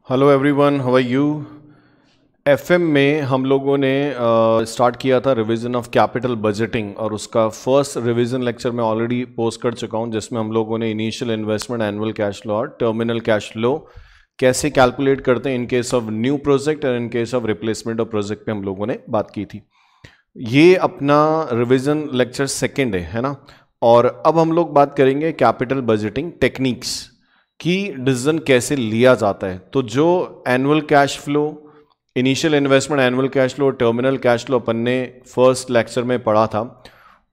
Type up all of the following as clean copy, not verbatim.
Hello everyone, how are you. FM में हम लोगों ने स्टार्ट किया था रिवीजन ऑफ कैपिटल बजटिंग, और उसका फर्स्ट रिवीजन लेक्चर मैं ऑलरेडी पोस्ट कर चुका हूं, जिसमें हम लोगों ने initial investment, annual cash flow और टर्मिनल कैश फ्लो कैसे कैलकुलेट करते हैं in case of new project और in case of replacement of project पे हम लोगों ने बात की थी। ये अपना रिवीजन लेक्चर सेकेंड है ना। और अब हम लोग बात करेंगे कैपिटल बजटिंग टेक्निक्स कि डिसीजन कैसे लिया जाता है। तो जो annual cash flow, initial investment, annual cash flow, terminal cash flow अपन ने फर्स्ट लेक्चर में पढ़ा था,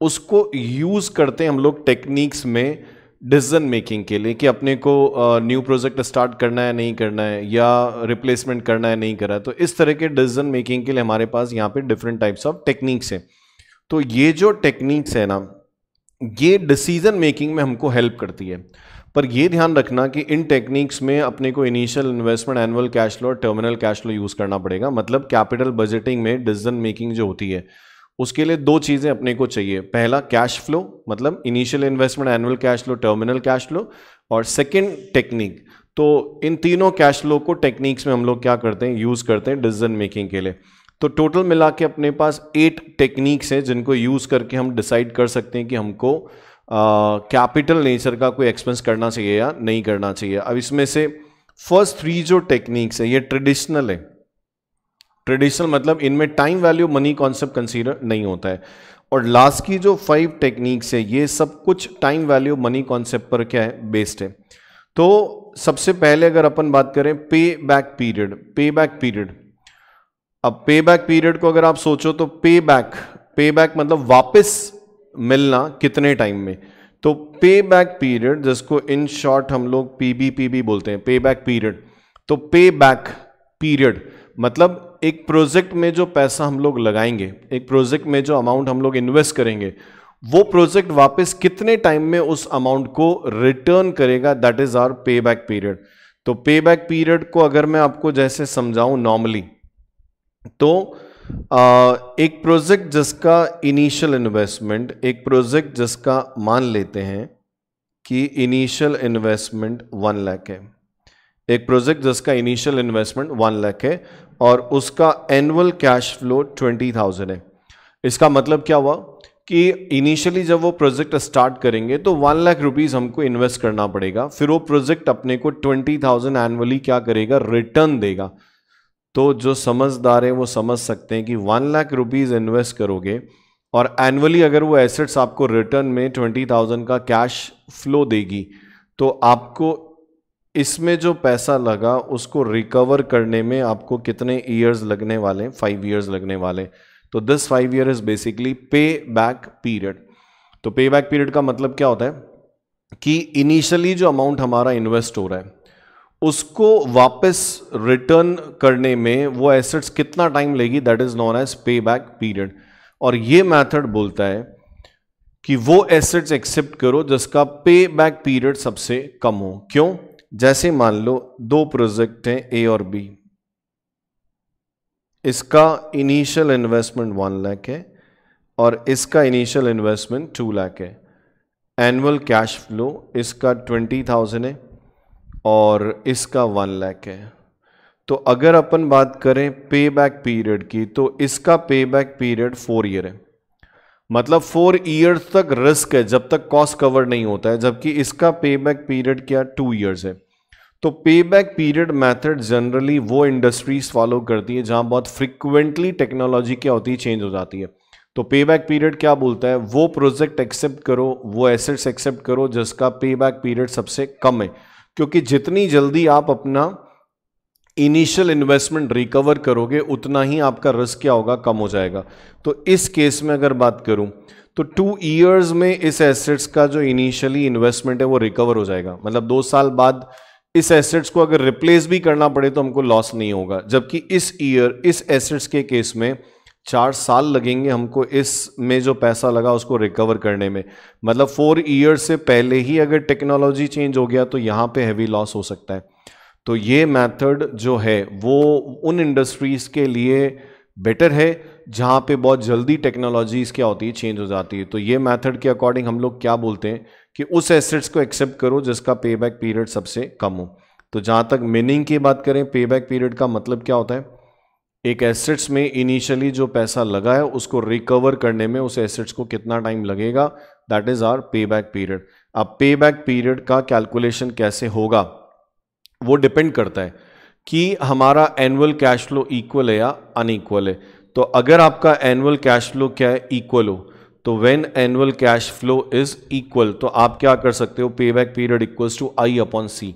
उसको यूज करते हैं हम लोग टेक्निक्स में डिसीजन मेकिंग के लिए कि अपने को न्यू प्रोजेक्ट स्टार्ट करना है नहीं करना है, या रिप्लेसमेंट करना है नहीं करना है। तो इस तरह के डिसीजन मेकिंग के लिए हमारे पास यहाँ पे डिफरेंट टाइप्स ऑफ टेक्निक्स हैं। तो ये जो टेक्निक्स है ना, ये डिसीजन मेकिंग में हमको हेल्प करती है। पर ये ध्यान रखना कि इन टेक्निक्स में अपने को initial investment, annual cash flow और टर्मिनल कैश फ्लो यूज करना पड़ेगा। मतलब कैपिटल बजटिंग में डिसीजन मेकिंग जो होती है उसके लिए दो चीजें अपने को चाहिए। पहला कैश फ्लो, मतलब initial investment, annual cash flow, terminal cash flow, और सेकंड टेक्निक। तो इन तीनों कैश फ्लो को टेक्निक्स में हम लोग क्या करते हैं, यूज करते हैं डिसीजन मेकिंग के लिए। तो टोटल मिला के अपने पास 8 टेक्निक्स हैं जिनको यूज करके हम डिसाइड कर सकते हैं कि हमको कैपिटल नेचर का कोई एक्सपेंस करना चाहिए या नहीं करना चाहिए। अब इसमें से फर्स्ट 3 जो टेक्निक्स है ये ट्रेडिशनल है। ट्रेडिशनल मतलब इनमें time value money concept consider नहीं होता है। और लास्ट की जो 5 टेक्निक्स है ये सब कुछ टाइम वैल्यू मनी कॉन्सेप्ट पर क्या है, बेस्ड है। तो सबसे पहले अगर अपन बात करें पे बैक पीरियड, पे बैक पीरियड। अब पे बैक पीरियड को अगर आप सोचो तो पे बैक मतलब वापस मिलना कितने टाइम में। तो पे बैक पीरियड, जिसको इन शॉर्ट हम लोग पीबीपीबी बोलते हैं, पे बैक पीरियड। तो पे बैक पीरियड मतलब एक प्रोजेक्ट में जो पैसा हम लोग लगाएंगे, एक प्रोजेक्ट में जो अमाउंट हम लोग इन्वेस्ट करेंगे, वो प्रोजेक्ट वापस कितने टाइम में उस अमाउंट को रिटर्न करेगा, that is our pay back period. तो पे बैक पीरियड को अगर मैं आपको जैसे समझाऊं नॉर्मली, तो एक प्रोजेक्ट जिसका इनिशियल इन्वेस्टमेंट, एक प्रोजेक्ट जिसका मान लेते हैं कि इनिशियल इन्वेस्टमेंट 1 लाख है, एक प्रोजेक्ट जिसका इनिशियल इन्वेस्टमेंट 1 लाख है और उसका एनुअल कैश फ्लो 20,000 है। इसका मतलब क्या हुआ कि इनिशियली जब वो प्रोजेक्ट स्टार्ट करेंगे तो 1 लाख रुपीज हमको इन्वेस्ट करना पड़ेगा, फिर वो प्रोजेक्ट अपने को 20,000 एनुअली क्या करेगा, रिटर्न देगा। तो जो समझदार है वो समझ सकते हैं कि 1 लाख रुपीज इन्वेस्ट करोगे और एनुअली अगर वो एसेट्स आपको रिटर्न में 20,000 का कैश फ्लो देगी, तो आपको इसमें जो पैसा लगा उसको रिकवर करने में आपको कितने ईयर्स लगने वाले, 5 ईयर्स लगने वाले। तो दिस 5 ईयर इज बेसिकली पे बैक पीरियड। तो पे बैक पीरियड का मतलब क्या होता है कि इनिशियली जो अमाउंट हमारा इन्वेस्ट हो रहा है उसको वापस रिटर्न करने में वो एसेट्स कितना टाइम लेगी, दैट इज नोन एज पे बैक पीरियड। और ये मेथड बोलता है कि वो एसेट्स एक्सेप्ट करो जिसका पे बैक पीरियड सबसे कम हो। क्यों? जैसे मान लो 2 प्रोजेक्ट हैं ए और बी, इसका इनिशियल इन्वेस्टमेंट 1 लाख है और इसका इनिशियल इन्वेस्टमेंट 2 लाख है। एनुअल कैश फ्लो इसका 20,000 है और इसका 1 लाख है। तो अगर अपन बात करें पे बैक पीरियड की, तो इसका पे बैक पीरियड 4 ईयर है। मतलब 4 ईयर्स तक रिस्क है जब तक कॉस्ट कवर नहीं होता है, जबकि इसका पे बैक पीरियड क्या 2 ईयर्स है। तो पे बैक पीरियड मेथड जनरली वो इंडस्ट्रीज फॉलो करती है जहां बहुत फ्रिक्वेंटली टेक्नोलॉजी क्या होती है, चेंज हो जाती है। तो पे बैक पीरियड क्या बोलता है, वो प्रोजेक्ट एक्सेप्ट करो, वो एसेट्स एक्सेप्ट करो जिसका पे बैक पीरियड सबसे कम है। क्योंकि जितनी जल्दी आप अपना इनिशियल इन्वेस्टमेंट रिकवर करोगे उतना ही आपका रिस्क क्या होगा, कम हो जाएगा। तो इस केस में अगर बात करूं तो 2 ईयर्स में इस एसेट्स का जो इनिशियली इन्वेस्टमेंट है वो रिकवर हो जाएगा। मतलब 2 साल बाद इस एसेट्स को अगर रिप्लेस भी करना पड़े तो हमको लॉस नहीं होगा। जबकि इस एसेट्स के केस में 4 साल लगेंगे हमको इसमें जो पैसा लगा उसको रिकवर करने में। मतलब 4 ईयर से पहले ही अगर टेक्नोलॉजी चेंज हो गया तो यहाँ पे हैवी लॉस हो सकता है। तो ये मेथड जो है वो उन इंडस्ट्रीज के लिए बेटर है जहाँ पे बहुत जल्दी टेक्नोलॉजीज क्या होती है, चेंज हो जाती है। तो ये मेथड के अकॉर्डिंग हम लोग क्या बोलते हैं कि उस एसेट्स को एक्सेप्ट करो जिसका पे बैक पीरियड सबसे कम हो। तो जहाँ तक मीनिंग की बात करें, पे बैक पीरियड का मतलब क्या होता है, एक एसेट्स में इनिशियली जो पैसा लगा है उसको रिकवर करने में उस एसेट्स को कितना टाइम लगेगा, that is our pay back period. अब पे बैक पीरियड का कैलकुलेशन कैसे होगा वो डिपेंड करता है कि हमारा एनुअल कैश फ्लो इक्वल है या अनइक्वल है। तो अगर आपका एनुअल कैश फ्लो क्या है, इक्वल हो, तो when annual cash flow is equal, तो आप क्या कर सकते हो, पे back period equals to I upon C.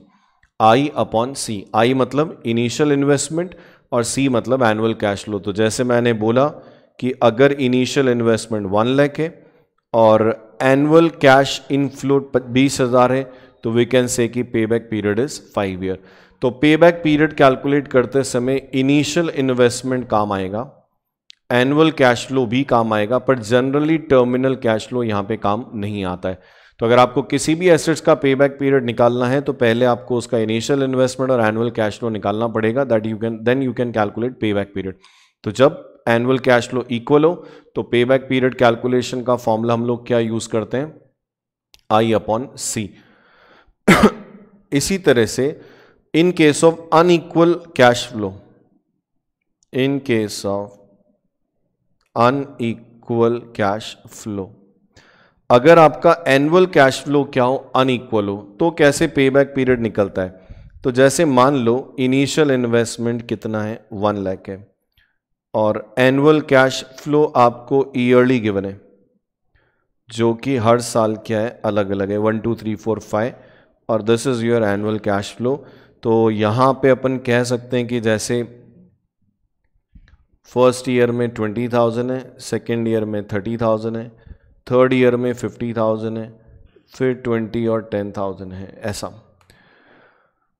I upon C, I मतलब इनिशियल इन्वेस्टमेंट और सी मतलब एनुअल कैश फ्लो। तो जैसे मैंने बोला कि अगर इनिशियल इन्वेस्टमेंट 1 लाख है और एनुअल कैश इनफ्लो 20,000 है, तो वी कैन से कि पे बैक पीरियड इज 5 ईयर। तो पे बैक पीरियड कैलकुलेट करते समय इनिशियल इन्वेस्टमेंट काम आएगा, एनुअल कैश फ्लो भी काम आएगा, पर जनरली टर्मिनल कैश फ्लो यहां पे काम नहीं आता है। तो अगर आपको किसी भी एसेट्स का पे बैक पीरियड निकालना है तो पहले आपको उसका इनिशियल इन्वेस्टमेंट और एनुअल कैश फ्लो निकालना पड़ेगा, दैट यू कैन कैलकुलेट पे बैक पीरियड। तो जब एनुअल कैश फ्लो इक्वल हो तो पे बैक पीरियड कैलकुलेशन का फॉर्मूला हम लोग क्या यूज करते हैं, आई अपॉन सी। इसी तरह से इन case of unequal cash flow, in case of unequal cash flow, अगर आपका एनुअल कैश फ्लो क्या हो, अनइक्वल हो, तो कैसे पे बैक पीरियड निकलता है। तो जैसे मान लो इनिशियल इन्वेस्टमेंट कितना है, 1 लाख है और एनुअल कैश फ्लो आपको ईयरली गिवन है जो कि हर साल क्या है, अलग अलग है, 1 2 3 4 5 और this is your annual cash flow. तो यहां पे अपन कह सकते हैं कि जैसे फर्स्ट ईयर में 20,000 है, सेकेंड ईयर में 30,000 है, थर्ड ईयर में 50,000 है, फिर 20 और 10,000 है, ऐसा।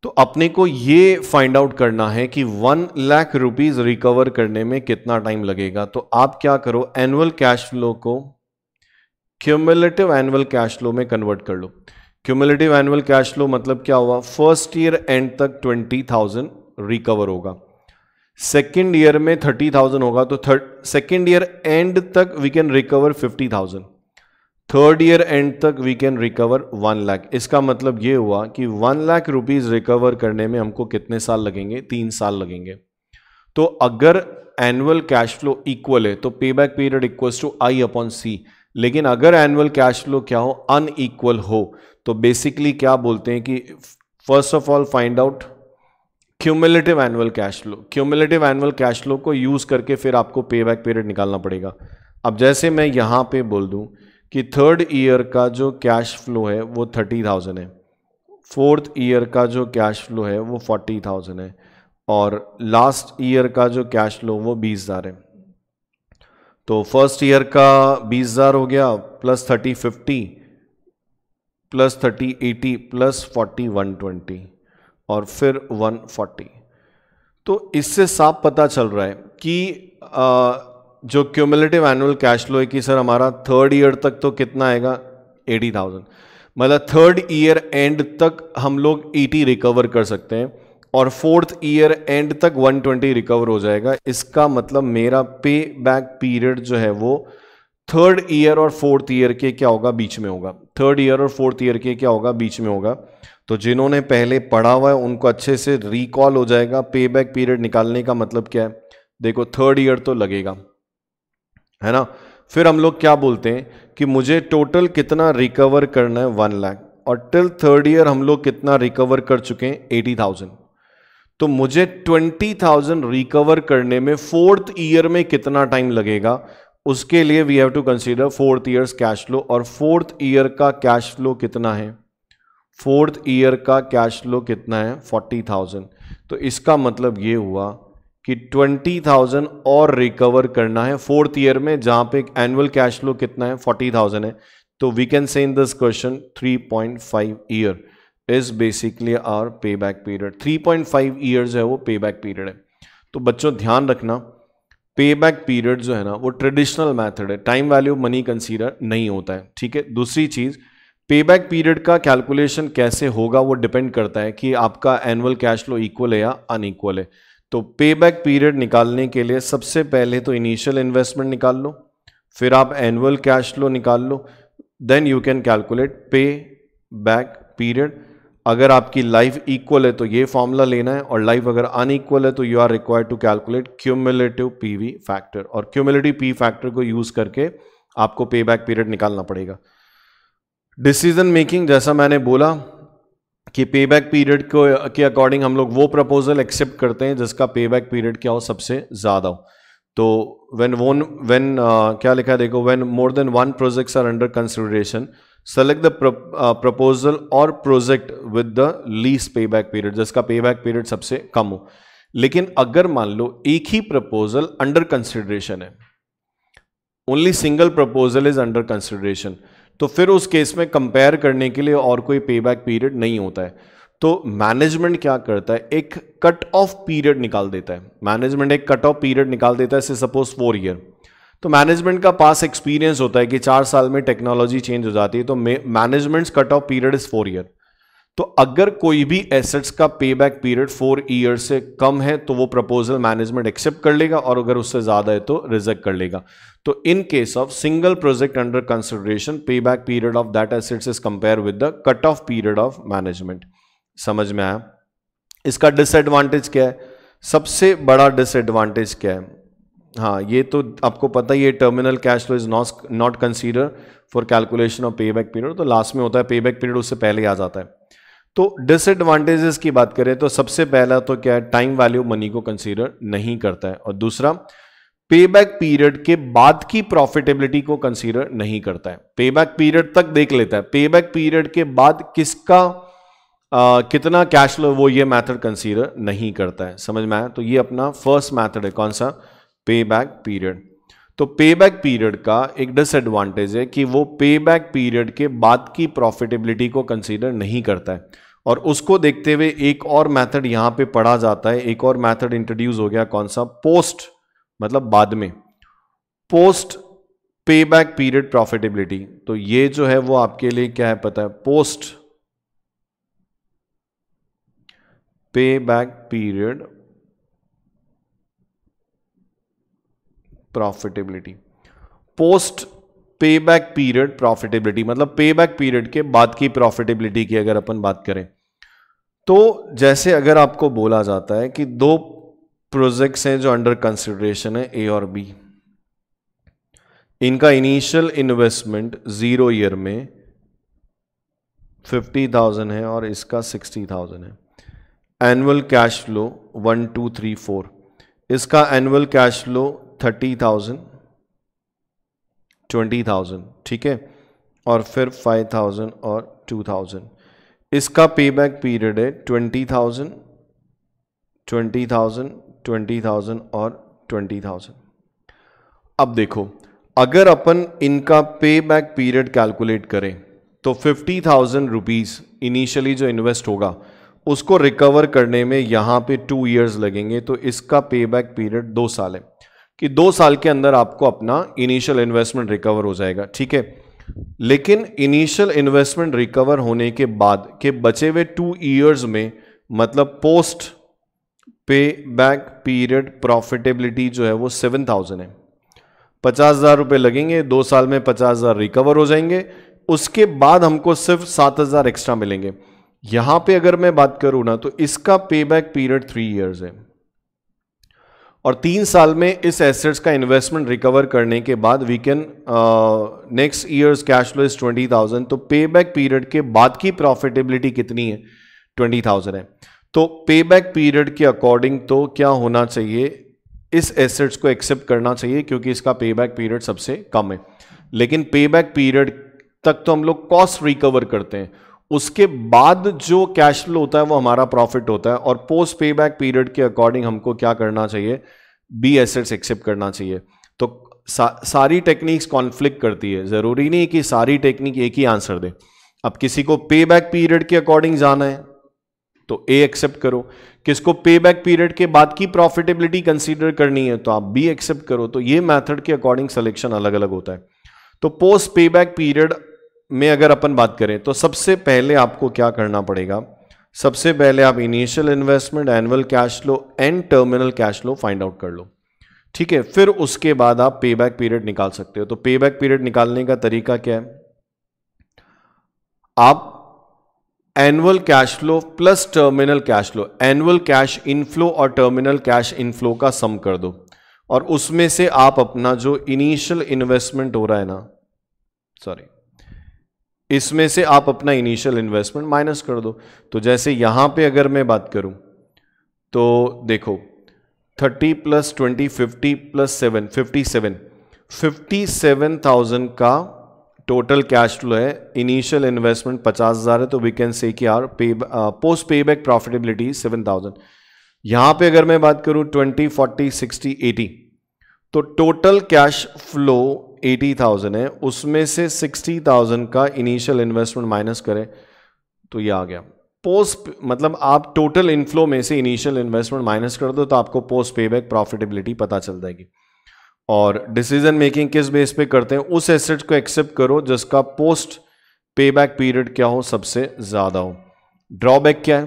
तो अपने को ये फाइंड आउट करना है कि 1 लाख रुपीज रिकवर करने में कितना टाइम लगेगा। तो आप क्या करो, एनुअल कैश फ्लो को क्यूमुलेटिव एनुअल कैश फ्लो में कन्वर्ट कर लो। क्यूमुलेटिव एनुअल कैश फ्लो मतलब क्या हुआ, फर्स्ट ईयर एंड तक 20,000 रिकवर होगा, सेकेंड ईयर में 30,000 होगा, तो सेकेंड ईयर एंड तक we can recover 50,000, third year end तक वी कैन रिकवर 1 लाख। इसका मतलब ये हुआ कि 1 लाख रुपीज रिकवर करने में हमको कितने साल लगेंगे, 3 साल लगेंगे। तो अगर एनुअल कैश फ्लो इक्वल है तो पे back period equals to I upon C. लेकिन अगर एनुअल कैश फ्लो क्या हो, अनइक्वल हो, तो बेसिकली क्या बोलते हैं कि first of all find out cumulative annual cash flow. Cumulative annual cash flow को यूज करके फिर आपको पे बैक पीरियड निकालना पड़ेगा। अब जैसे मैं यहां पे बोल दूं कि थर्ड ईयर का जो कैश फ्लो है वो 30,000 है, फोर्थ ईयर का जो कैश फ्लो है वो 40,000 है और लास्ट ईयर का जो कैश फ्लो वो 20,000 है। तो फर्स्ट ईयर का 20,000 हो गया, प्लस 30 50, प्लस 30 80, प्लस 40 120 और फिर 140। तो इससे साफ पता चल रहा है कि जो क्यूमुलेटिव एनुअल कैश फ्लो है कि सर हमारा थर्ड ईयर तक तो कितना आएगा, 80,000, मतलब थर्ड ईयर एंड तक हम लोग 80 रिकवर कर सकते हैं और फोर्थ ईयर एंड तक 120 रिकवर हो जाएगा। इसका मतलब मेरा पे बैक पीरियड जो है वो थर्ड ईयर और फोर्थ ईयर के क्या होगा, बीच में होगा। थर्ड ईयर और फोर्थ ईयर के क्या होगा, बीच में होगा। तो जिन्होंने पहले पढ़ा हुआ है उनको अच्छे से रिकॉल हो जाएगा। पे बैक पीरियड निकालने का मतलब क्या है, देखो थर्ड ईयर तो लगेगा, है ना। फिर हम लोग क्या बोलते हैं कि मुझे टोटल कितना रिकवर करना है, 1 लाख, और टिल थर्ड ईयर हम लोग कितना रिकवर कर चुके हैं, 80,000। तो मुझे 20,000 रिकवर करने में फोर्थ ईयर में कितना टाइम लगेगा, उसके लिए we have to consider fourth years cash flow. और फोर्थ ईयर का कैश फ्लो कितना है, फोर्थ ईयर का कैश फ्लो कितना है, 40,000। तो इसका मतलब ये हुआ कि 20,000 और रिकवर करना है फोर्थ ईयर में, जहां पे एनुअल कैश फ्लो कितना है, 40,000 है। तो we can say in this question 3.5 year is basically our pay back period. 3.5 years है वो पे बैक पीरियड है। तो बच्चों ध्यान रखना, पे बैक पीरियड जो है ना वो ट्रेडिशनल मेथड है, टाइम वैल्यू मनी कंसीडर नहीं होता है, ठीक है। दूसरी चीज, पे बैक पीरियड का कैलकुलेशन कैसे होगा वो डिपेंड करता है कि आपका एनुअल कैश फ्लो इक्वल है या अनइक्वल है। तो पे बैक पीरियड निकालने के लिए सबसे पहले तो इनिशियल इन्वेस्टमेंट निकाल लो, फिर आप एनुअल कैश फ्लो निकाल लो, देन यू कैन कैलकुलेट पे बैक पीरियड। अगर आपकी लाइफ इक्वल है तो ये फॉर्मूला लेना है, और लाइफ अगर अनइक्वल है तो you are required to calculate cumulative PV factor, और क्यूमुलेटिव पी फैक्टर को यूज करके आपको पे बैक पीरियड निकालना पड़ेगा। डिसीजन मेकिंग, जैसा मैंने बोला कि पे बैक पीरियड को के अकॉर्डिंग हम लोग वो प्रपोजल एक्सेप्ट करते हैं जिसका पे बैक पीरियड क्या हो, सबसे ज्यादा हो। तो व्हेन क्या लिखा है देखो, when more than one projects are under consideration select the proposal और project with the least pay back period, जिसका पे बैक पीरियड सबसे कम हो। लेकिन अगर मान लो एक ही प्रपोजल अंडर कंसिडरेशन है, only single proposal is under consideration, तो फिर उस केस में कंपेयर करने के लिए और कोई पे बैक पीरियड नहीं होता है। तो मैनेजमेंट क्या करता है, एक कट ऑफ पीरियड निकाल देता है। मैनेजमेंट एक कट ऑफ पीरियड निकाल देता है, से सपोज 4 ईयर। तो मैनेजमेंट का पास एक्सपीरियंस होता है कि 4 साल में टेक्नोलॉजी चेंज हो जाती है, तो managements cut off period is 4 year. तो अगर कोई भी एसेट्स का पे बैक पीरियड 4 ईयर से कम है तो वो प्रपोजल मैनेजमेंट एक्सेप्ट कर लेगा, और अगर उससे ज्यादा है तो रिजेक्ट कर लेगा। तो in case of single project under consideration, पे back period of that assets is compare with the cut off period of management. समझ में आया? इसका डिसएडवांटेज क्या है? सबसे बड़ा डिसएडवांटेज क्या है? हाँ, ये तो आपको पता ही है, terminal cash flow is not consider for calculation of पे बैक पीरियड। तो लास्ट में होता है, पे बैक पीरियड उससे पहले आ जाता है। तो डिसएडवांटेजेस की बात करें तो सबसे पहला तो क्या है, टाइम वैल्यू मनी को कंसीडर नहीं करता है, और दूसरा पे बैक पीरियड के बाद की प्रॉफिटेबिलिटी को कंसीडर नहीं करता है। पे बैक पीरियड तक देख लेता है, पे बैक पीरियड के बाद किसका कितना कैश फ्लो, वो ये मेथड कंसीडर नहीं करता है। समझ में आया? तो ये अपना फर्स्ट मेथड है, कौन सा? पे बैक पीरियड। तो पे बैक पीरियड का एक डिसएडवांटेज है कि वो पे बैक पीरियड के बाद की प्रॉफिटेबिलिटी को कंसीडर नहीं करता है, और उसको देखते हुए एक और मेथड यहां पे पढ़ा जाता है, एक और मेथड इंट्रोड्यूस हो गया, कौन सा? पोस्ट, मतलब बाद में, पोस्ट पे बैक पीरियड प्रॉफिटेबिलिटी। तो ये जो है वो आपके लिए क्या है पता है? पोस्ट पे बैक पीरियड प्रॉफिटेबिलिटी। पोस्ट पे बैक पीरियड प्रॉफिटेबिलिटी मतलब पे बैक पीरियड के बाद की प्रॉफिटेबिलिटी की अगर अपन बात करें, तो जैसे अगर आपको बोला जाता है कि 2 प्रोजेक्ट्स हैं जो अंडर कंसिडरेशन है, ए और बी, इनका इनिशियल इन्वेस्टमेंट 0 ईयर में 50,000 है और इसका 60,000 है। एनुअल कैश फ्लो 1 2 3 4, इसका एनुअल कैश फ्लो 30,000 20,000, ठीक है, और फिर 5,000 और 2,000। इसका पे बैक पीरियड है 20,000 20,000 20,000 और 20,000। अब देखो, अगर अपन इनका पे बैक पीरियड कैलकुलेट करें तो 50,000 रुपीज इनिशियली जो इन्वेस्ट होगा उसको रिकवर करने में यहां पे 2 इयर्स लगेंगे। तो इसका पे बैक पीरियड 2 साल है, कि 2 साल के अंदर आपको अपना इनिशियल इन्वेस्टमेंट रिकवर हो जाएगा, ठीक है। लेकिन इनिशियल इन्वेस्टमेंट रिकवर होने के बाद के बचे हुए 2 इयर्स में, मतलब पोस्ट पे बैक पीरियड प्रॉफिटेबिलिटी जो है वो 7,000 है। 50,000 रुपए लगेंगे, 2 साल में 50,000 रिकवर हो जाएंगे, उसके बाद हमको सिर्फ 7,000 एक्स्ट्रा मिलेंगे। यहां पे अगर मैं बात करूं ना, तो इसका पे बैक पीरियड 3 इयर्स है, और 3 साल में इस एसेट्स का इन्वेस्टमेंट रिकवर करने के बाद we can next years cash flow is 20,000। तो पे बैक पीरियड के बाद की प्रॉफिटेबिलिटी कितनी है? 20,000 है। तो पे बैक पीरियड के अकॉर्डिंग तो क्या होना चाहिए, इस एसेट्स को एक्सेप्ट करना चाहिए क्योंकि इसका पे बैक पीरियड सबसे कम है। लेकिन पे बैक पीरियड तक तो हम लोग कॉस्ट रिकवर करते हैं, उसके बाद जो कैश फ्लो होता है वो हमारा प्रॉफिट होता है, और पोस्ट पे बैक पीरियड के अकॉर्डिंग हमको क्या करना चाहिए? बी एसेट्स एक्सेप्ट करना चाहिए। तो सारी टेक्निक्स कॉन्फ्लिक्ट करती है, जरूरी नहीं कि सारी टेक्निक एक ही आंसर दे। अब किसी को पे बैक पीरियड के अकॉर्डिंग जाना है तो ए एक्सेप्ट करो, किसको पे बैक पीरियड के बाद की प्रॉफिटेबिलिटी कंसीडर करनी है तो आप बी एक्सेप्ट करो। तो ये मेथड के अकॉर्डिंग सिलेक्शन अलग अलग होता है। तो पोस्ट पे बैक पीरियड में अगर अपन बात करें तो सबसे पहले आपको क्या करना पड़ेगा? सबसे पहले आप initial investment, annual cash flow and terminal cash flow find out कर लो, ठीक है। फिर उसके बाद आप पे बैक पीरियड निकाल सकते हो। तो पे बैक पीरियड निकालने का तरीका क्या है? आप annual cash flow plus terminal cash flow, annual cash inflow और टर्मिनल कैश इनफ्लो का सम कर दो और उसमें से आप अपना जो इनिशियल इन्वेस्टमेंट हो रहा है ना, सॉरी, इसमें से आप अपना इनिशियल इन्वेस्टमेंट माइनस कर दो। तो जैसे यहां पे अगर मैं बात करूं तो देखो 30 प्लस 20 50 प्लस 7 57,000 का टोटल कैश फ्लो है। इनिशियल इन्वेस्टमेंट 50,000 है, तो वी कैन से कि यार पोस्ट पे बैक प्रॉफिटेबिलिटी 7,000। यहां पे अगर मैं बात करूं 20 40 60 80, तो टोटल कैश फ्लो 80,000 है, उसमें से 60,000 का इनिशियल इन्वेस्टमेंट माइनस करें तो ये आ गया पोस्ट, मतलब आप टोटल इनफ्लो में से इनिशियल इन्वेस्टमेंट माइनस कर दो तो आपको पोस्ट पे बैक प्रॉफिटेबिलिटी पता चल जाएगी। और डिसीजन मेकिंग किस बेस पे करते हैं, उस एसेट को एक्सेप्ट करो जिसका पोस्ट पे बैक पीरियड क्या हो, सबसे ज्यादा हो। ड्रॉबैक क्या है,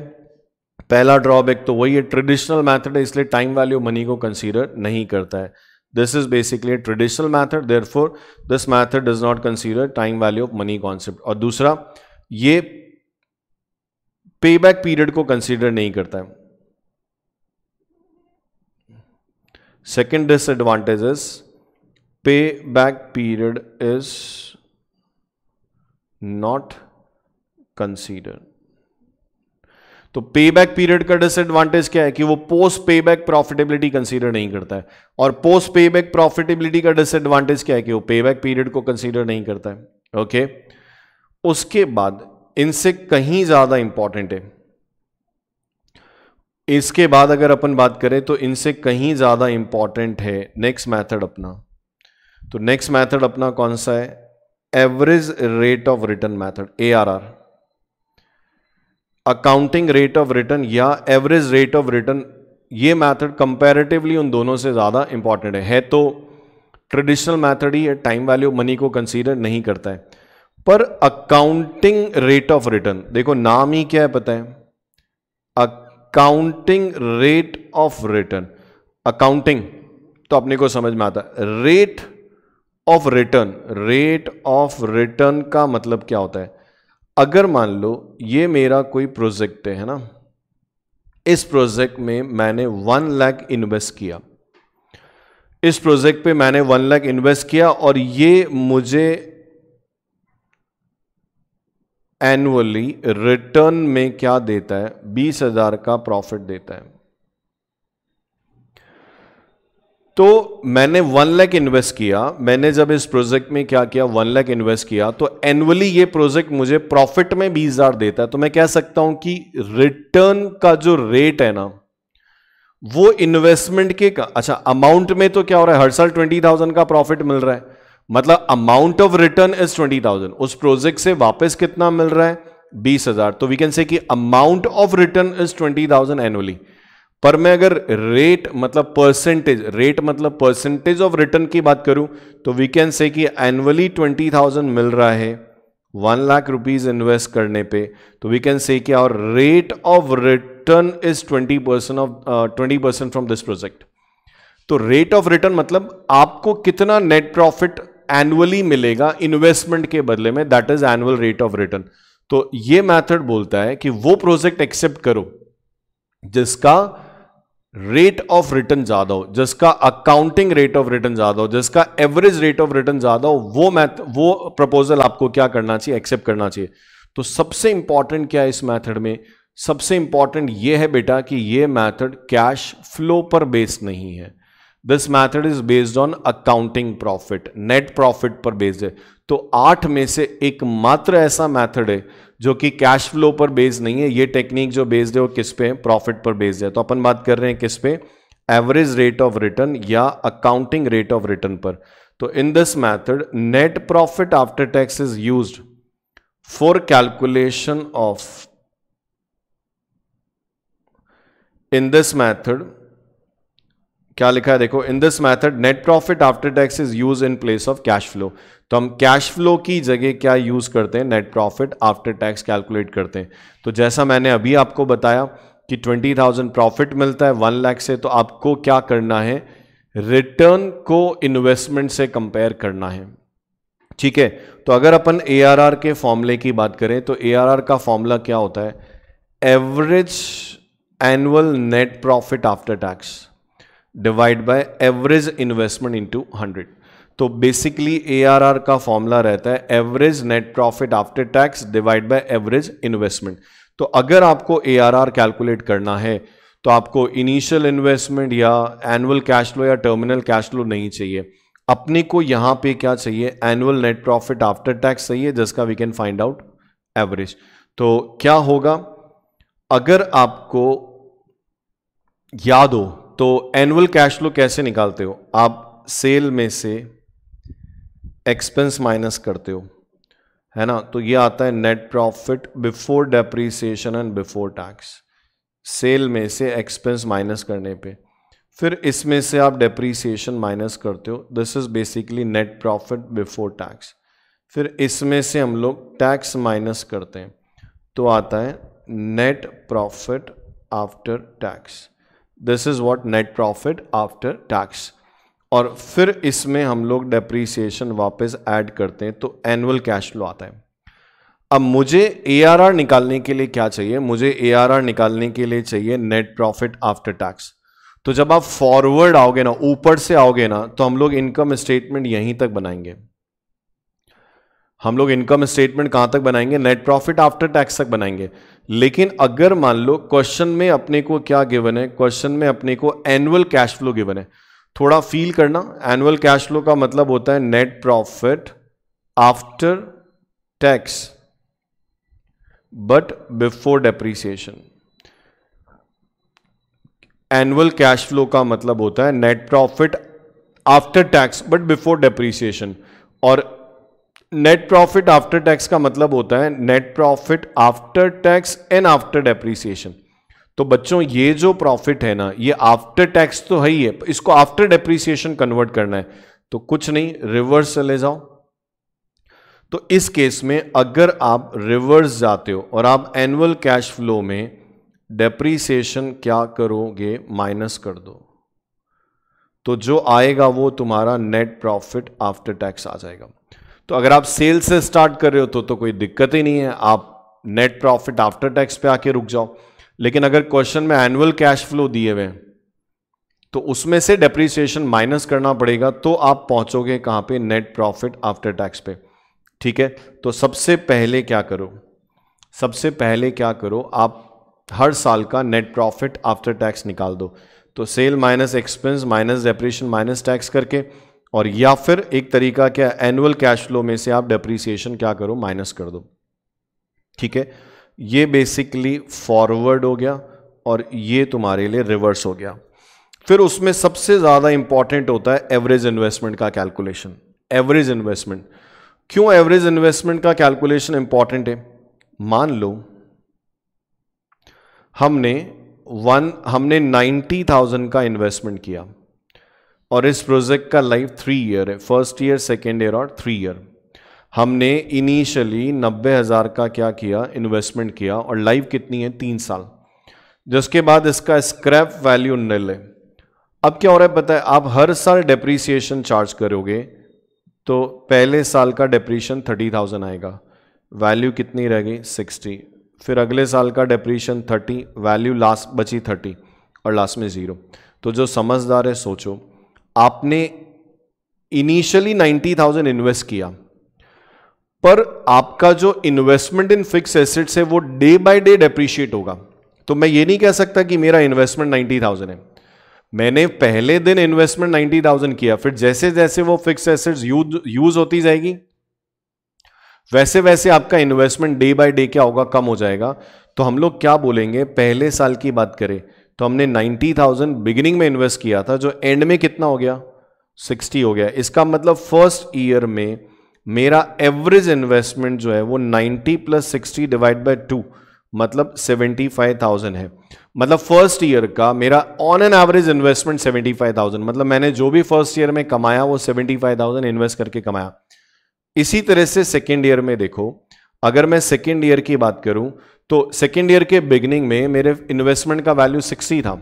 पहला ड्रॉबैक तो वही है, ट्रेडिशनल मैथड है इसलिए टाइम वैल्यू मनी को कंसीडर नहीं करता है। This is basically a traditional method, therefore this method does not consider time value of money concept। और दूसरा, ये पे बैक पीरियड को कंसीडर नहीं करता है। सेकेंड डिसएडवांटेज इज पे back period is not consider. तो पे बैक पीरियड का डिसएडवांटेज क्या है कि वो पोस्ट पे बैक प्रॉफिटेबिलिटी कंसीडर नहीं करता है, और पोस्ट पे बैक प्रॉफिटेबिलिटी का डिसएडवांटेज क्या है कि वो पे बैक पीरियड को कंसीडर नहीं करता है। ओके, उसके बाद इनसे कहीं ज्यादा इंपॉर्टेंट है, इसके बाद अगर अपन बात करें तो इनसे कहीं ज्यादा इंपॉर्टेंट है नेक्स्ट मैथड अपना। तो नेक्स्ट मैथड अपना कौन सा है, average rate of return method, ARR, accounting rate of return या एवरेज रेट ऑफ रिटर्न। ये मैथड कंपैरेटिवली उन दोनों से ज्यादा इंपॉर्टेंट है तो ट्रेडिशनल मैथड ही है, टाइम वैल्यू मनी को कंसीडर नहीं करता है। पर अकाउंटिंग रेट ऑफ रिटर्न, देखो नाम ही क्या है पता है, accounting rate of return. Accounting तो अपने को समझ में आता है, rate of return, rate of return का मतलब क्या होता है, अगर मान लो ये मेरा कोई प्रोजेक्ट है ना, इस प्रोजेक्ट में मैंने 1 लाख इन्वेस्ट किया, इस प्रोजेक्ट पे मैंने 1 लाख इन्वेस्ट किया और ये मुझे एनुअली रिटर्न में क्या देता है, 20,000 का प्रॉफिट देता है। तो मैंने 1 लाख इन्वेस्ट किया, मैंने जब इस प्रोजेक्ट में क्या किया, 1 लाख इन्वेस्ट किया, तो एनुअली ये प्रोजेक्ट मुझे प्रॉफिट में 20,000 देता है। तो मैं कह सकता हूं कि रिटर्न का जो रेट है ना, वो इन्वेस्टमेंट के अच्छा अमाउंट में तो क्या हो रहा है, हर साल 20,000 का प्रॉफिट मिल रहा है, मतलब अमाउंट ऑफ रिटर्न इज 20,000, उस प्रोजेक्ट से वापस कितना मिल रहा है, 20,000। तो वी कैन से कि amount of return is 20,000 annually. पर मैं अगर रेट मतलब परसेंटेज, रेट मतलब परसेंटेज ऑफ रिटर्न की बात करूं तो वी कैन से कि एनुअली 20,000 मिल रहा है 1 लाख रुपीज इन्वेस्ट करने पे, तो वी कैन से कि और rate of return is 20% from this project. तो रेट ऑफ रिटर्न मतलब आपको कितना नेट प्रॉफिट एनुअली मिलेगा इन्वेस्टमेंट के बदले में, that is annual rate of return. तो ये मेथड बोलता है कि वो प्रोजेक्ट एक्सेप्ट करो जिसका रेट ऑफ रिटर्न ज्यादा हो, जिसका अकाउंटिंग रेट ऑफ रिटर्न ज्यादा हो, जिसका एवरेज रेट ऑफ रिटर्न ज्यादा हो, वो प्रपोजल आपको क्या करना चाहिए, एक्सेप्ट करना चाहिए। तो सबसे इंपॉर्टेंट क्या है इस मेथड में, सबसे इंपॉर्टेंट ये है बेटा कि ये मेथड कैश फ्लो पर बेस्ड नहीं है। This method is based on accounting profit, net profit पर बेस्ड है। तो 8 में से एकमात्र ऐसा मेथड है जो कि कैश फ्लो पर बेस्ड नहीं है। ये टेक्निक जो बेस्ड है वो किस पे, प्रॉफिट पर बेस्ड है। तो अपन बात कर रहे हैं किस पे, एवरेज रेट ऑफ रिटर्न या अकाउंटिंग रेट ऑफ रिटर्न पर। तो in this method net profit after tax is used for calculation of, in this method क्या लिखा है देखो, in this method net profit after tax is use in place of cash flow. तो हम cash flow की जगह क्या use करते हैं, net profit after tax calculate करते हैं। तो जैसा मैंने अभी आपको बताया कि 20,000 प्रॉफिट मिलता है 1 लाख से, तो आपको क्या करना है, रिटर्न को इन्वेस्टमेंट से कंपेयर करना है। ठीक है। तो अगर अपन ARR के फॉर्मूले की बात करें तो ARR का फॉर्मूला क्या होता है? Average annual net profit after tax divide by average investment into 100। तो बेसिकली ARR का फॉर्मूला रहता है average net profit after tax divide by average investment. तो अगर आपको ARR कैलकुलेट करना है तो आपको इनिशियल इन्वेस्टमेंट या एनुअल कैश फ्लो या टर्मिनल कैश फ्लो नहीं चाहिए, अपने को यहां पे क्या चाहिए? Annual net profit after tax चाहिए, जिसका we can find out average. तो क्या होगा, अगर आपको याद हो तो एनुअल कैश फ्लो कैसे निकालते हो? आप सेल में से एक्सपेंस माइनस करते हो, है ना? तो ये आता है net profit before depreciation and before tax. Sale में से एक्सपेंस माइनस करने पे फिर इसमें से आप डेप्रीसिएशन माइनस करते हो, this is basically net profit before tax. फिर इसमें से हम लोग टैक्स माइनस करते हैं तो आता है net profit after tax. This is what net profit after tax. और फिर इसमें हम लोग डेप्रीसिएशन वापस ऐड करते हैं तो एनुअल कैश फ्लो आता है। अब मुझे ARR निकालने के लिए क्या चाहिए? मुझे ARR निकालने के लिए चाहिए नेट प्रॉफिट आफ्टर टैक्स। तो जब आप फॉरवर्ड आओगे ना, ऊपर से आओगे ना, तो हम लोग इनकम स्टेटमेंट यहीं तक बनाएंगे। हम लोग इनकम स्टेटमेंट कहां तक बनाएंगे? नेट प्रॉफिट आफ्टर टैक्स तक बनाएंगे। लेकिन अगर मान लो क्वेश्चन में अपने को क्या गिवन है? क्वेश्चन में अपने को एनुअल कैश फ्लो गिवन है। थोड़ा फील करना, एनुअल कैश फ्लो का मतलब होता है net profit after tax but before depreciation. Annual cash flow का मतलब होता है net profit after tax but before depreciation, और नेट प्रॉफिट आफ्टर टैक्स का मतलब होता है net profit after tax and after depreciation. तो बच्चों ये जो प्रॉफिट है ना, ये आफ्टर टैक्स तो है ही है, इसको आफ्टर डेप्रीसिएशन कन्वर्ट करना है। तो कुछ नहीं, रिवर्स चले जाओ। तो इस केस में अगर आप रिवर्स जाते हो और आप एनुअल कैश फ्लो में डेप्रीसिएशन क्या करोगे? माइनस कर दो, तो जो आएगा वो तुम्हारा नेट प्रॉफिट आफ्टर टैक्स आ जाएगा। तो अगर आप सेल से स्टार्ट कर रहे हो तो कोई दिक्कत ही नहीं है, आप नेट प्रॉफिट आफ्टर टैक्स पे आके रुक जाओ। लेकिन अगर क्वेश्चन में एनुअल कैश फ्लो दिए हुए तो उसमें से डेप्रीसिएशन माइनस करना पड़ेगा, तो आप पहुंचोगे कहां पे? नेट प्रॉफिट आफ्टर टैक्स पे। ठीक है। तो सबसे पहले क्या करो? सबसे पहले क्या करो, आप हर साल का नेट प्रॉफिट आफ्टर टैक्स निकाल दो। तो sale minus expense minus depreciation minus tax करके, और या फिर एक तरीका क्या, एनुअल कैश फ्लो में से आप डेप्रीसिएशन क्या करो? माइनस कर दो। ठीक है। ये बेसिकली फॉरवर्ड हो गया और ये तुम्हारे लिए रिवर्स हो गया। फिर उसमें सबसे ज्यादा इंपॉर्टेंट होता है एवरेज इन्वेस्टमेंट का कैलकुलेशन। एवरेज इन्वेस्टमेंट, क्यों एवरेज इन्वेस्टमेंट का कैलकुलेशन इंपॉर्टेंट है? मान लो हमने 90,000 का इन्वेस्टमेंट किया और इस प्रोजेक्ट का लाइफ 3 ईयर है, फर्स्ट ईयर, सेकेंड ईयर और 3 ईयर। हमने इनिशियली 90,000 का क्या किया? इन्वेस्टमेंट किया, और लाइफ कितनी है? 3 साल। जिसके बाद इसका स्क्रैप वैल्यू निल है। अब क्या हो रहा है पता है? आप हर साल डेप्रीसिएशन चार्ज करोगे तो पहले साल का डेप्रीशिएशन 30,000 आएगा, वैल्यू कितनी रह गई? 60। फिर अगले साल का डेप्रीशिएशन 30, वैल्यू लास्ट बची 30 और लास्ट में 0। तो जो समझदार है सोचो, आपने इनिशियली 90,000 इन्वेस्ट किया, पर आपका जो इन्वेस्टमेंट इन फिक्स एसेट्स है वो डे बाय डे डेप्रीशिएट होगा। तो मैं ये नहीं कह सकता कि मेरा इन्वेस्टमेंट 90,000 है। मैंने पहले दिन इन्वेस्टमेंट 90,000 किया, फिर जैसे जैसे वो फिक्स एसेट्स यूज होती जाएगी वैसे वैसे आपका इन्वेस्टमेंट डे बाय डे क्या होगा? कम हो जाएगा। तो हम लोग क्या बोलेंगे? पहले साल की बात करें तो हमने 90,000 बिगिनिंग में इन्वेस्ट किया था, जो एंड में कितना हो गया? 60 हो गया। इसका मतलब फर्स्ट ईयर में मेरा एवरेज इन्वेस्टमेंट जो है वो 90 + 60 डिवाइड बाय 2 मतलब 75,000 है। मतलब फर्स्ट ईयर का मेरा ऑन एन एवरेज इन्वेस्टमेंट 75,000, मतलब मैंने जो भी फर्स्ट ईयर में कमाया वो 75,000 इन्वेस्ट करके कमाया। इसी तरह से सेकेंड ईयर में देखो, अगर मैं सेकेंड ईयर की बात करूं तो सेकेंड ईयर के बिगिनिंग में मेरे इन्वेस्टमेंट का वैल्यू 60 था,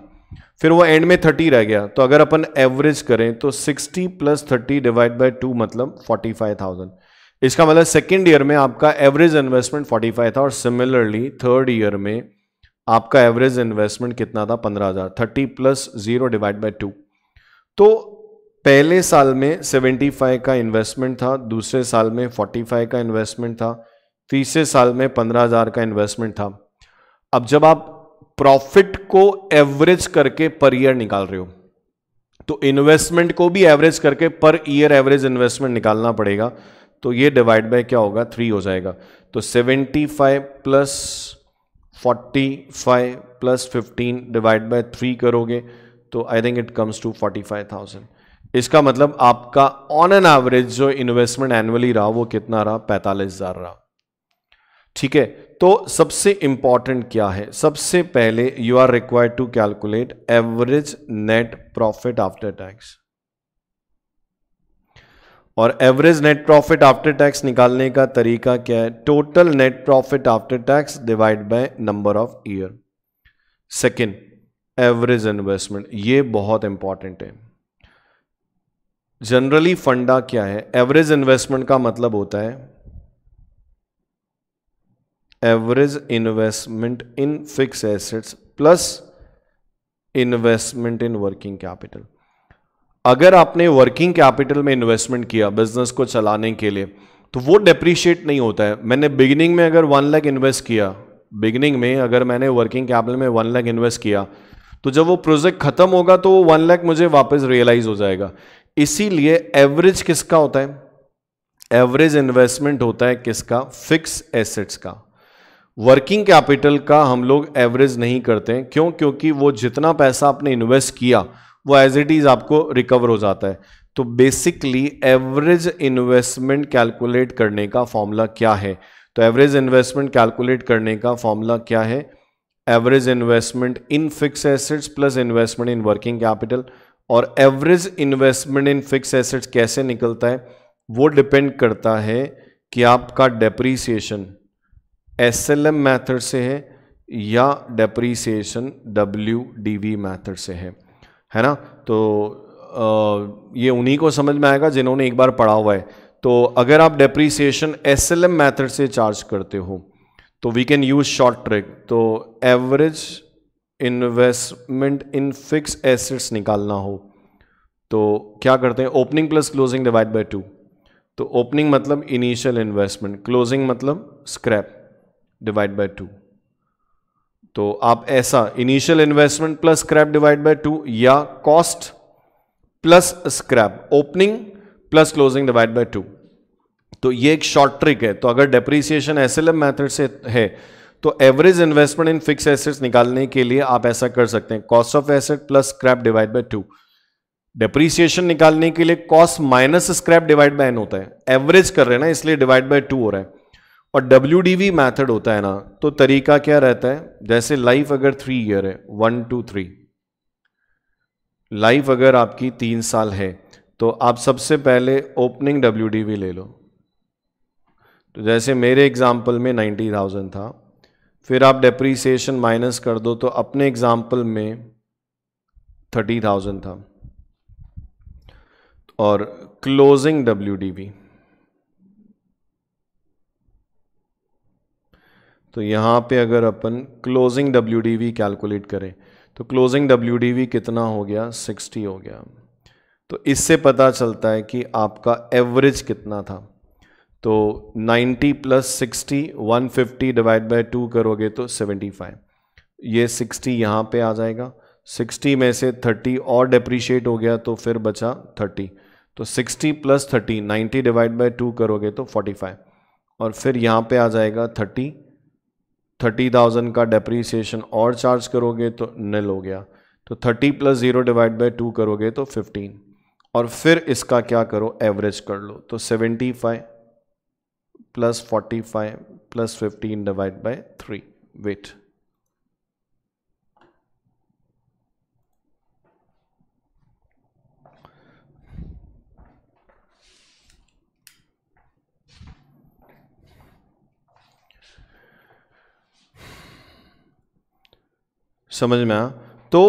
फिर वो एंड में 30 रह गया। तो अगर अपन एवरेज करें तो 60 + 30 डिवाइड बाय 2 मतलब 45,000। इसका मतलब सेकेंड ईयर में आपका एवरेज इन्वेस्टमेंट 45 था और सिमिलरली थर्ड ईयर में आपका एवरेज इन्वेस्टमेंट कितना था 15,000। 30 प्लस 0 डिवाइड बाय 2। तो पहले साल में 75 का इन्वेस्टमेंट था, दूसरे साल में 45 का इन्वेस्टमेंट था, तीसरे साल में 15,000 का इन्वेस्टमेंट था। अब जब आप प्रॉफिट को एवरेज करके पर ईयर निकाल रहे हो तो इन्वेस्टमेंट को भी एवरेज करके पर ईयर एवरेज इन्वेस्टमेंट निकालना पड़ेगा। तो ये डिवाइड बाय क्या होगा 3 हो जाएगा। तो 75 प्लस 45 प्लस 15 डिवाइड बाय 3 करोगे तो I think it comes to 45,000। इसका मतलब आपका ऑन एन एवरेज जो इन्वेस्टमेंट एनुअली रहा वो कितना रहा 45,000 रहा। ठीक है, तो सबसे इंपॉर्टेंट क्या है, सबसे पहले you are required to calculate average net profit after tax. और average net profit after tax निकालने का तरीका क्या है, total net profit after tax divide by number of year. Second, average investment, ये बहुत इंपॉर्टेंट है। जनरली फंडा क्या है, एवरेज इन्वेस्टमेंट का मतलब होता है average investment in fix assets plus investment in working capital. अगर आपने वर्किंग कैपिटल में इन्वेस्टमेंट किया बिजनेस को चलाने के लिए तो वो डेप्रीशिएट नहीं होता है। मैंने बिगिनिंग में अगर 1 लाख इन्वेस्ट किया, बिगिनिंग में अगर मैंने वर्किंग कैपिटल में 1 लाख इन्वेस्ट किया तो जब वो प्रोजेक्ट खत्म होगा तो वो 1 लाख मुझे वापस रियलाइज हो जाएगा। इसीलिए एवरेज किसका होता है, एवरेज इन्वेस्टमेंट होता है किसका, फिक्स एसेट्स का। वर्किंग कैपिटल का हम लोग एवरेज नहीं करते हैं, क्यों, क्योंकि वो जितना पैसा आपने इन्वेस्ट किया वो एज इट इज आपको रिकवर हो जाता है। तो बेसिकली एवरेज इन्वेस्टमेंट कैलकुलेट करने का फॉर्मूला क्या है, तो एवरेज इन्वेस्टमेंट कैलकुलेट करने का फॉर्मूला क्या है, average investment in fix assets plus investment in working capital. और average investment in fix assets कैसे निकलता है, वो डिपेंड करता है कि आपका डेप्रीसिएशन एसएलएम मेथड से है या डेप्रीसिएशन डब्ल्यूडीवी मेथड से है ना। तो ये उन्हीं को समझ में आएगा जिन्होंने एक बार पढ़ा हुआ है। तो अगर आप डेप्रीसिएशन एसएलएम मेथड से चार्ज करते हो तो we can use short trick. तो average investment in fix assets निकालना हो तो क्या करते हैं, opening plus closing divide by 2। तो ओपनिंग मतलब इनिशियल इन्वेस्टमेंट, क्लोजिंग मतलब स्क्रैप डिवाइड बाय 2। तो आप ऐसा initial investment plus scrap divide by 2 या cost plus scrap, opening plus closing divide by 2। तो ये एक शॉर्ट ट्रिक है। तो अगर डेप्रीसिएशन एसएलएम मेथड से है तो average investment in fix assets निकालने के लिए आप ऐसा कर सकते हैं, cost of asset plus scrap divide by 2। Depreciation निकालने के लिए cost minus scrap divide by N होता है, एवरेज कर रहे हैं ना इसलिए डिवाइड बाय 2 हो रहा है। और WDV मेथड होता है ना, तो तरीका क्या रहता है, जैसे लाइफ अगर 3 ईयर है, 1 2 3, लाइफ अगर आपकी 3 साल है तो आप सबसे पहले ओपनिंग WDV ले लो। तो जैसे मेरे एग्जाम्पल में 90,000 था, फिर आप डेप्रीसिएशन माइनस कर दो तो अपने एग्जाम्पल में 30,000 था। और क्लोजिंग WDV, तो यहां पे अगर अपन क्लोजिंग WDV कैलकुलेट करें तो क्लोजिंग WDV कितना हो गया, 60 हो गया। तो इससे पता चलता है कि आपका एवरेज कितना था। तो 90 प्लस 60, 150 डिवाइड बाय 2 करोगे तो 75। ये 60 यहाँ पे आ जाएगा, 60 में से 30 और डेप्रीशिएट हो गया तो फिर बचा 30। तो 60 प्लस 30, 90 डिवाइड बाय 2 करोगे तो 45। और फिर यहाँ पे आ जाएगा 30,000 का डेप्रीसिएशन और चार्ज करोगे तो निल हो गया। तो 30 प्लस 0 डिवाइड बाय 2 करोगे तो 15। और फिर इसका क्या करो, एवरेज कर लो। तो 75 plus 45 plus 15 divide by 3। Wait, समझ में आया। तो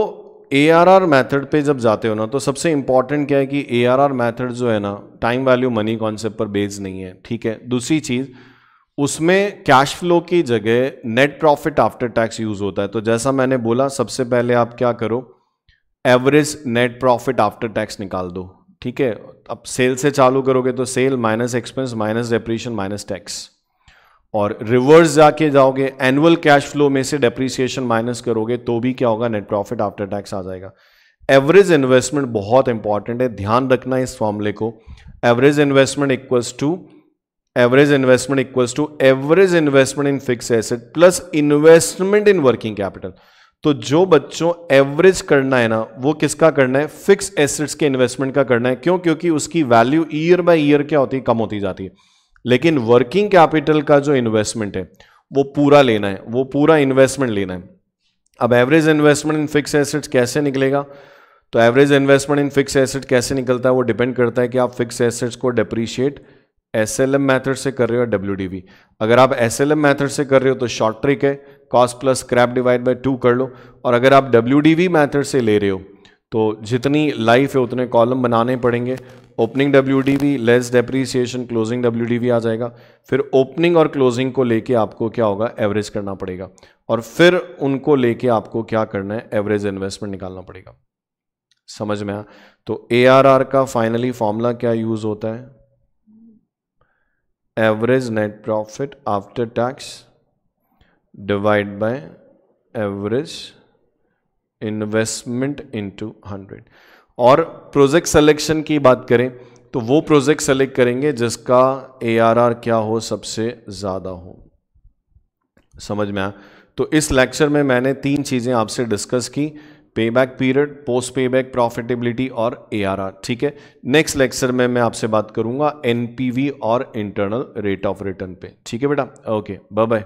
ARR मेथड पे जब जाते हो ना, तो सबसे इंपॉर्टेंट क्या है कि ARR मेथड जो है ना, टाइम वैल्यू मनी कॉन्सेप्ट पर बेस्ड नहीं है, ठीक है। दूसरी चीज़, उसमें कैश फ्लो की जगह net profit after tax use होता है। तो जैसा मैंने बोला, सबसे पहले आप क्या करो, average net profit after tax निकाल दो, ठीक है। अब सेल से चालू करोगे तो sale minus expense minus depreciation minus tax, और रिवर्स जाके जाओगे एनुअल कैश फ्लो में से डेप्रीसिएशन माइनस करोगे तो भी क्या होगा, नेट प्रॉफिट आफ्टर टैक्स आ जाएगा। एवरेज इन्वेस्टमेंट बहुत इंपॉर्टेंट है, ध्यान रखना इस फॉर्मूले को। Average investment equals to average investment in fix asset plus investment in working capital. तो जो बच्चों एवरेज करना है ना, वो किसका करना है, फिक्स एसेट्स के इन्वेस्टमेंट का करना है। क्यों? क्योंकि उसकी वैल्यू ईयर बाय ईयर क्या होती है, कम होती जाती है। लेकिन वर्किंग कैपिटल का जो इन्वेस्टमेंट है वो पूरा लेना है, वो पूरा इन्वेस्टमेंट लेना है। अब average investment in fix assets कैसे निकलेगा? तो average investment in fix asset कैसे निकलता है, वो डिपेंड करता है कि आप फिक्स एसेट्स को डेप्रीशिएट SLM मेथड से कर रहे हो या WDV। अगर आप SLM मेथड से कर रहे हो तो शॉर्ट ट्रिक है, cost plus scrap divide by 2 कर लो। और अगर आप WDV मेथड से ले रहे हो तो जितनी लाइफ है उतने कॉलम बनाने पड़ेंगे। Opening WDV less depreciation closing WDV आ जाएगा। फिर ओपनिंग और क्लोजिंग को लेके आपको क्या होगा, एवरेज करना पड़ेगा, और फिर उनको लेके आपको क्या करना है, एवरेज इन्वेस्टमेंट निकालना पड़ेगा। समझ में आया? तो ARR का फाइनली फॉर्मूला क्या यूज होता है, average net profit after tax divide by average investment into 100। और प्रोजेक्ट सिलेक्शन की बात करें तो वो प्रोजेक्ट सेलेक्ट करेंगे जिसका ARR क्या हो, सबसे ज्यादा हो। समझ में आया? तो इस लेक्चर में मैंने 3 चीजें आपसे डिस्कस की, payback period, post payback profitability और ARR, ठीक है। नेक्स्ट लेक्चर में मैं आपसे बात करूंगा NPV और इंटरनल रेट ऑफ रिटर्न पे, ठीक है बेटा। Okay, bye bye.